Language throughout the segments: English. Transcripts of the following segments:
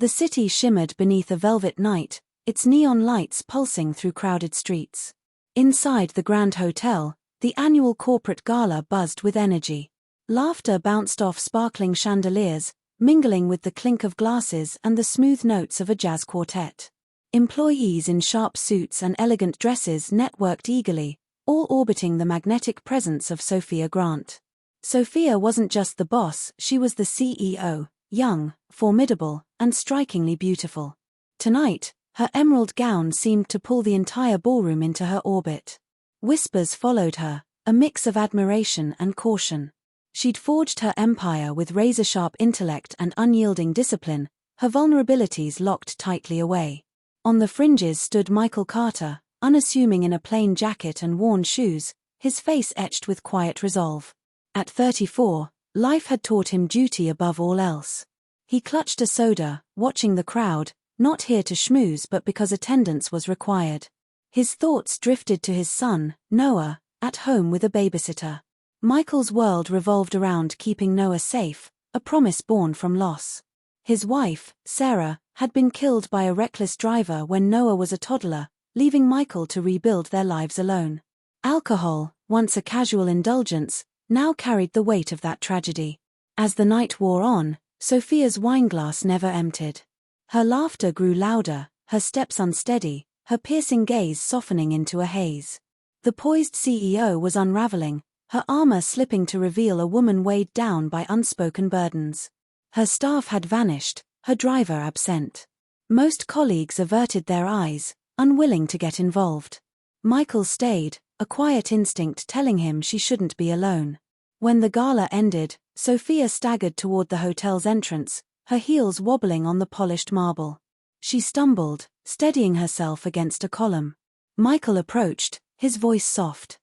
The city shimmered beneath a velvet night, its neon lights pulsing through crowded streets. Inside the Grand Hotel, the annual corporate gala buzzed with energy. Laughter bounced off sparkling chandeliers, mingling with the clink of glasses and the smooth notes of a jazz quartet. Employees in sharp suits and elegant dresses networked eagerly, all orbiting the magnetic presence of Sophia Grant. Sophia wasn't just the boss, she was the CEO, young, formidable, and strikingly beautiful. Tonight, her emerald gown seemed to pull the entire ballroom into her orbit. Whispers followed her, a mix of admiration and caution. She'd forged her empire with razor-sharp intellect and unyielding discipline, her vulnerabilities locked tightly away. On the fringes stood Michael Carter, unassuming in a plain jacket and worn shoes, his face etched with quiet resolve. At 34, life had taught him duty above all else. He clutched a soda, watching the crowd, not here to schmooze but because attendance was required. His thoughts drifted to his son, Noah, at home with a babysitter. Michael's world revolved around keeping Noah safe, a promise born from loss. His wife, Sarah, had been killed by a reckless driver when Noah was a toddler, leaving Michael to rebuild their lives alone. Alcohol, once a casual indulgence, now carried the weight of that tragedy. As the night wore on, Sophia's wineglass never emptied. Her laughter grew louder, her steps unsteady, her piercing gaze softening into a haze. The poised CEO was unraveling, her armor slipping to reveal a woman weighed down by unspoken burdens. Her staff had vanished, her driver absent. Most colleagues averted their eyes, unwilling to get involved. Michael stayed, a quiet instinct telling him she shouldn't be alone. When the gala ended, Sophia staggered toward the hotel's entrance, her heels wobbling on the polished marble. She stumbled, steadying herself against a column. Michael approached, his voice soft.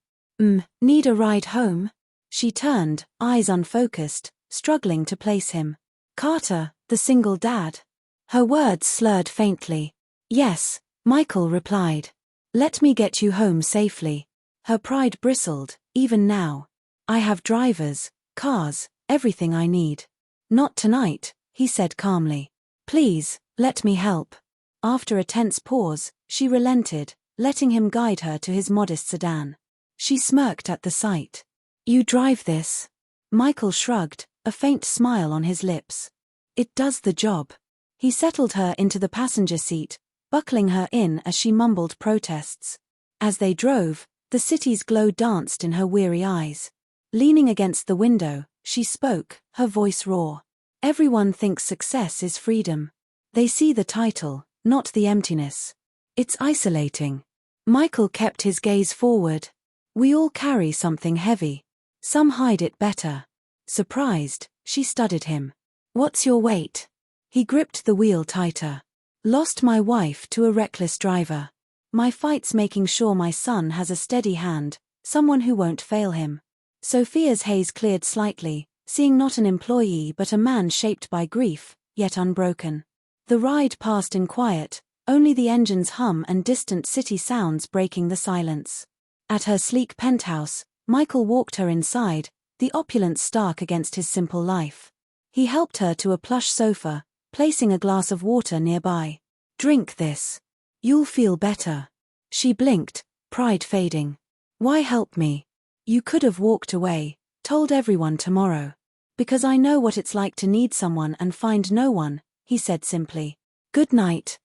Need a ride home?" She turned, eyes unfocused, struggling to place him. "Carter, the single dad?" Her words slurred faintly. "Yes," Michael replied. "Let me get you home safely." Her pride bristled, even now. "I have drivers, cars, everything I need." "Not tonight," he said calmly. "Please, let me help." After a tense pause, she relented, letting him guide her to his modest sedan. She smirked at the sight. "You drive this?" Michael shrugged, a faint smile on his lips. "It does the job." He settled her into the passenger seat, buckling her in as she mumbled protests. As they drove, the city's glow danced in her weary eyes. Leaning against the window, she spoke, her voice raw. "Everyone thinks success is freedom. They see the title, not the emptiness. It's isolating." Michael kept his gaze forward. "We all carry something heavy. Some hide it better." Surprised, she studied him. "What's your weight?" He gripped the wheel tighter. "Lost my wife to a reckless driver. My fight's making sure my son has a steady hand, someone who won't fail him." Sophia's haze cleared slightly, seeing not an employee but a man shaped by grief, yet unbroken. The ride passed in quiet, only the engine's hum and distant city sounds breaking the silence. At her sleek penthouse, Michael walked her inside, the opulence stark against his simple life. He helped her to a plush sofa, placing a glass of water nearby. "Drink this. You'll feel better." She blinked, pride fading. "Why help me? You could have walked away, told everyone tomorrow." "Because I know what it's like to need someone and find no one," he said simply. "Good night,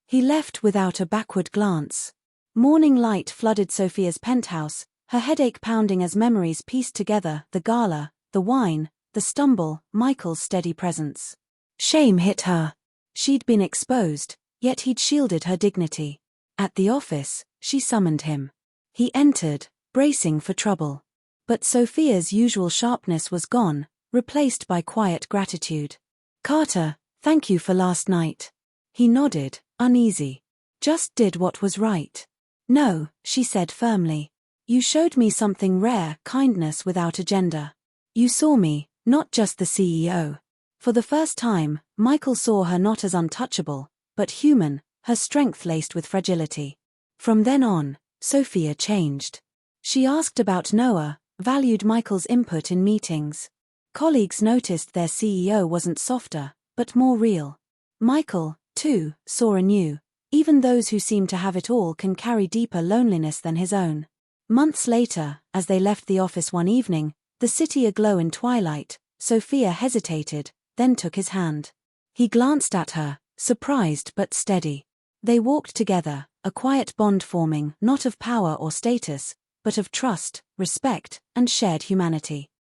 He left without a backward glance. Morning light flooded Sophia's penthouse, her headache pounding as memories pieced together the gala, the wine, the stumble, Michael's steady presence. Shame hit her. She'd been exposed, yet he'd shielded her dignity. At the office, she summoned him. He entered, bracing for trouble. But Sophia's usual sharpness was gone, replaced by quiet gratitude. "Carter, thank you for last night." He nodded, uneasy. "Just did what was right." "No," she said firmly. "You showed me something rare, kindness without agenda. You saw me, not just the CEO." For the first time, Michael saw her not as untouchable, but human, her strength laced with fragility. From then on, Sophia changed. She asked about Noah, valued Michael's input in meetings. Colleagues noticed their CEO wasn't softer, but more real. Michael, too, saw anew. Even those who seem to have it all can carry deeper loneliness than his own. Months later, as they left the office one evening, the city aglow in twilight, Sophia hesitated, then took his hand. He glanced at her, surprised but steady. They walked together, a quiet bond forming not of power or status, but of trust, respect, and shared humanity.